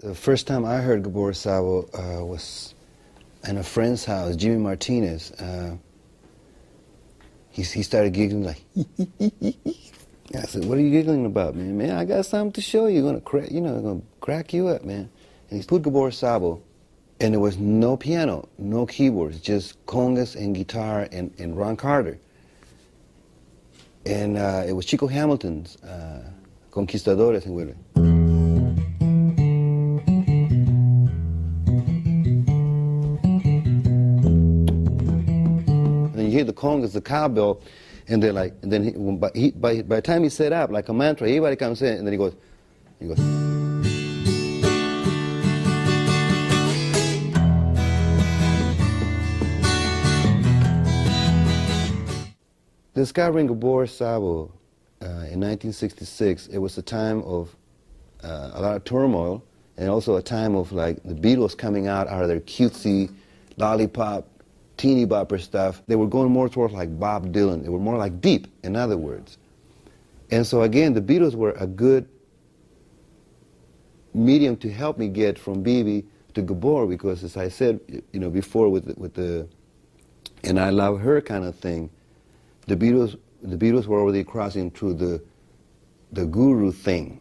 The first time I heard Gabor Szabo was in a friend's house, Jimmy Martinez. He started giggling like, I said, "What are you giggling about, man? Man, I got something to show you. Gonna crack you up, man." And he put Gabor Szabo, and there was no piano, no keyboards, just congas and guitar and Ron Carter. And it was Chico Hamilton's Conquistadores en Huelva. You hear the congas, the cowbell, and they're like, and then by the time he set up like a mantra, everybody comes in, and then he goes. Discovering Gabor Szabo in 1966, it was a time of a lot of turmoil, and also a time of like the Beatles coming out of their cutesy, lollipop, teeny bopper stuff. They were going more towards like Bob Dylan. They were more like deep, in other words. And so again, the Beatles were a good medium to help me get from BB to Gabor, because as I said, before with the "and I love her" kind of thing, the Beatles were already crossing to the guru thing,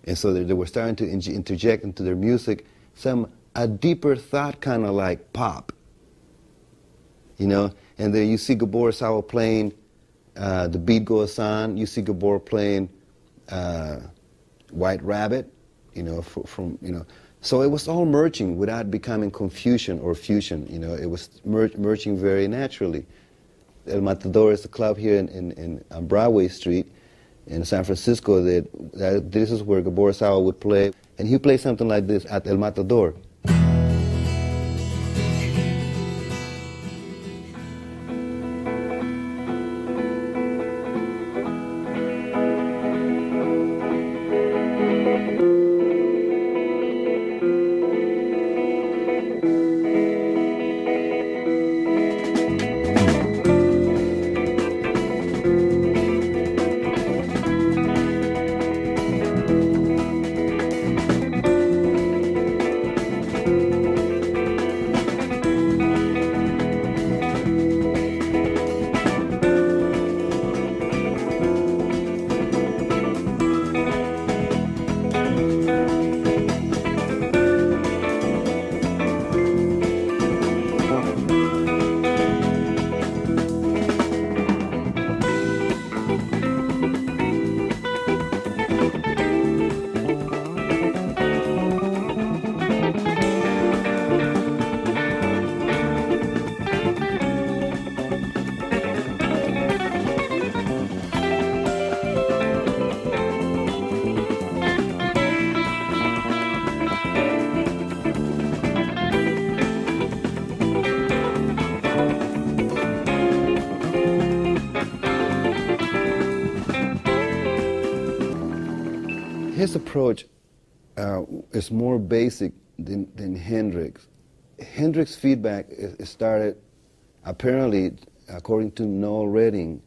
and so they were starting to interject into their music a deeper thought, kind of like pop. And then you see Gabor Szabo playing The Beat Goes On. You see Gabor playing White Rabbit, So it was all merging without becoming confusion or fusion. It was merging very naturally. El Matador is a club here on Broadway Street in San Francisco. This is where Gabor Szabo would play, and he played something like this at El Matador. His approach is more basic than Hendrix. Hendrix's feedback started, apparently, according to Noel Redding,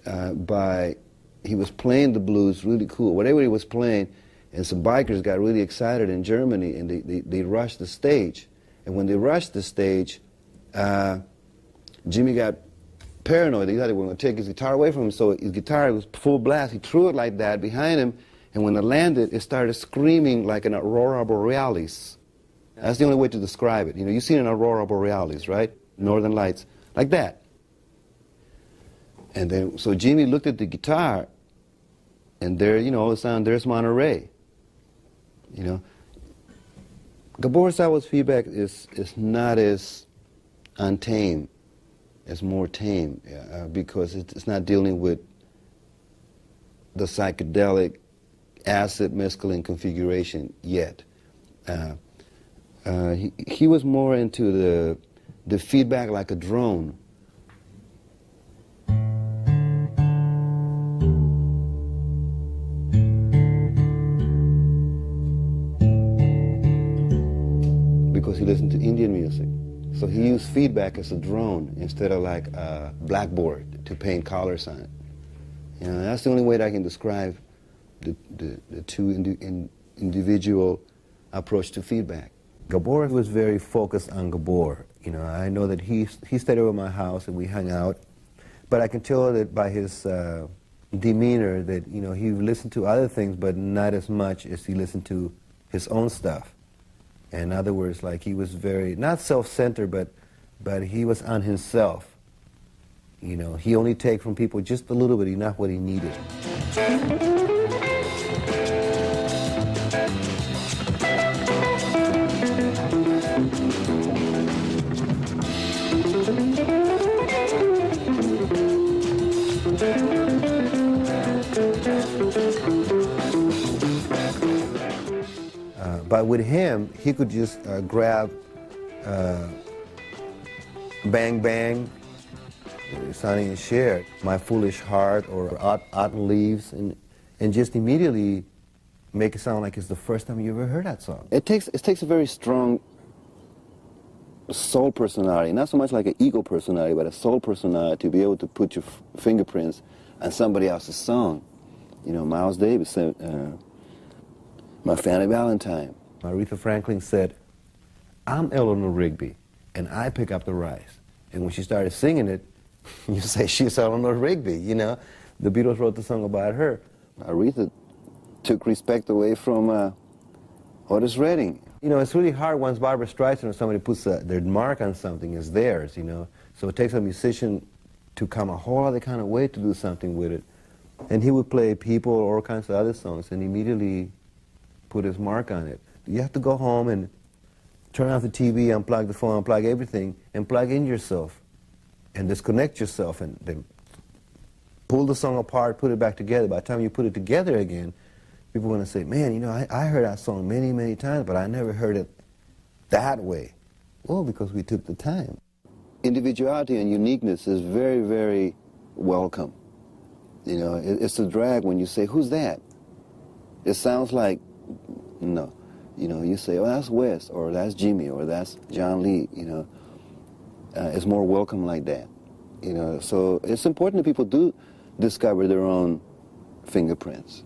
he was playing the blues really cool, whatever he was playing, and some bikers got really excited in Germany, and they rushed the stage. And when they rushed the stage, Jimmy got paranoid. He thought they were going to take his guitar away from him, so his guitar was full blast. He threw it like that behind him, and when it landed, it started screaming like an aurora borealis. That's the only way to describe it. You've seen an aurora borealis, right? Northern Lights, like that. And then, so Jimmy looked at the guitar, and there, all of a sudden, there's Monterey. Gabor Szabo's feedback is not as untamed, as more tame, because it's not dealing with the psychedelic acid mescaline configuration yet. He was more into the feedback like a drone. Because he listened to Indian music. So he used feedback as a drone instead of like a blackboard to paint colors on it. That's the only way that I can describe the two individual approach to feedback. Gabor was very focused on Gabor. You know, I know that he stayed over at my house and we hung out, but I can tell that by his demeanor that, you know, he listened to other things, but not as much as he listened to his own stuff. In other words, like he was very, not self-centered, but he was on himself. You know, he only take from people just a little bit, enough what he needed. But with him, he could just grab Bang Bang, Sonny and Cher, My Foolish Heart, or Autumn Leaves, and just immediately make it sound like it's the first time you ever heard that song. It takes a very strong soul personality, not so much like an ego personality, but a soul personality to be able to put your fingerprints on somebody else's song. You know, Miles Davis said, My Fanny Valentine. Aretha Franklin said, I'm Eleanor Rigby, and I pick up the rice. And when she started singing it, you say she's Eleanor Rigby, you know? The Beatles wrote the song about her. Aretha took respect away from Otis Redding. You know, it's really hard once Barbra Streisand or somebody puts their mark on something, it's theirs, you know? So it takes a musician to come a whole other kind of way to do something with it. And he would play People or all kinds of other songs and immediately put his mark on it. You have to go home and turn off the TV, unplug the phone, unplug everything, and plug in yourself and disconnect yourself and then pull the song apart, put it back together. By the time you put it together again, people are going to say, man, you know, I heard that song many, many times, but I never heard it that way. Well, because we took the time. Individuality and uniqueness is very, very welcome. You know, it's a drag when you say, who's that? It sounds like, no. You know, you say, oh, that's Wes, or that's Jimmy, or that's John Lee, you know. It's more welcome like that, you know. So it's important that people do discover their own fingerprints.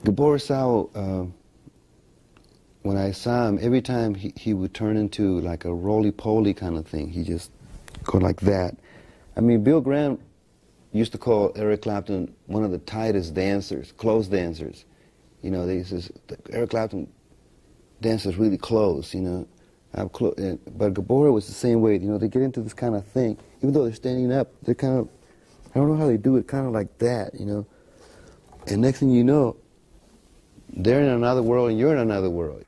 Gabor Szabo, when I saw him, every time he would turn into like a roly-poly kind of thing. He just go like that. I mean, Bill Graham used to call Eric Clapton one of the tightest dancers, close dancers. You know, he says, Eric Clapton dances really close, you know. But Gabor was the same way, you know, they get into this kind of thing. Even though they're standing up, they're kind of, I don't know how they do it, kind of like that, you know. And next thing you know, they're in another world and you're in another world.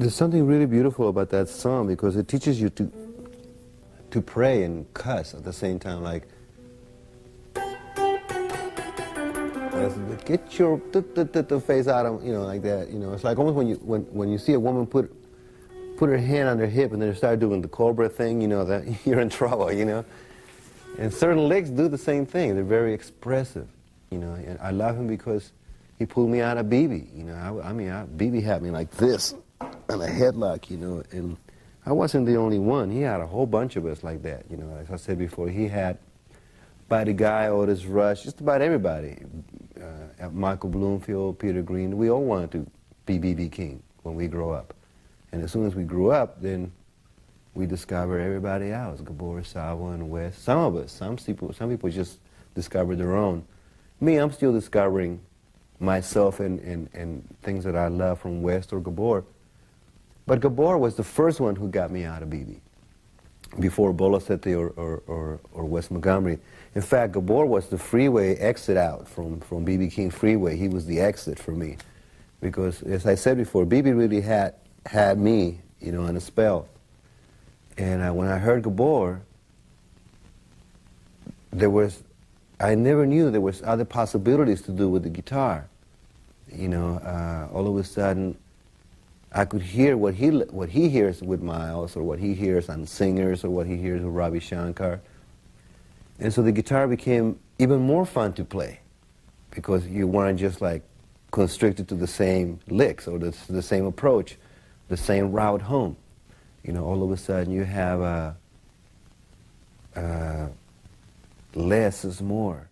There's something really beautiful about that song because it teaches you to pray and cuss at the same time, like, get your face out of, like that. It's like almost when you see a woman put her hand on her hip and then start doing the cobra thing, that you're in trouble, And certain licks do the same thing. They're very expressive, And I love him because he pulled me out of BB, BB had me like this, in a headlock, and I wasn't the only one. He had a whole bunch of us like that, As I said before, he had Buddy Guy, Otis Rush, just about everybody. Michael Bloomfield, Peter Green, we all wanted to be B.B. King when we grow up. And as soon as we grew up, then we discovered everybody else, Gabor Szabo and West. Some of us, some people just discovered their own. Me, I'm still discovering myself and things that I love from West or Gabor. But Gabor was the first one who got me out of BB, before Bolosete or West Montgomery. In fact, Gabor was the freeway exit out from B.B. King Freeway. He was the exit for me. Because, as I said before, B.B. really had me, in a spell. And when I heard Gabor, I never knew there was other possibilities to do with the guitar. All of a sudden, I could hear what he hears with Miles, or what he hears on Singers, or what he hears with Ravi Shankar. And so the guitar became even more fun to play, because you weren't just like constricted to the same licks or the same approach, the same route home. All of a sudden you have less is more.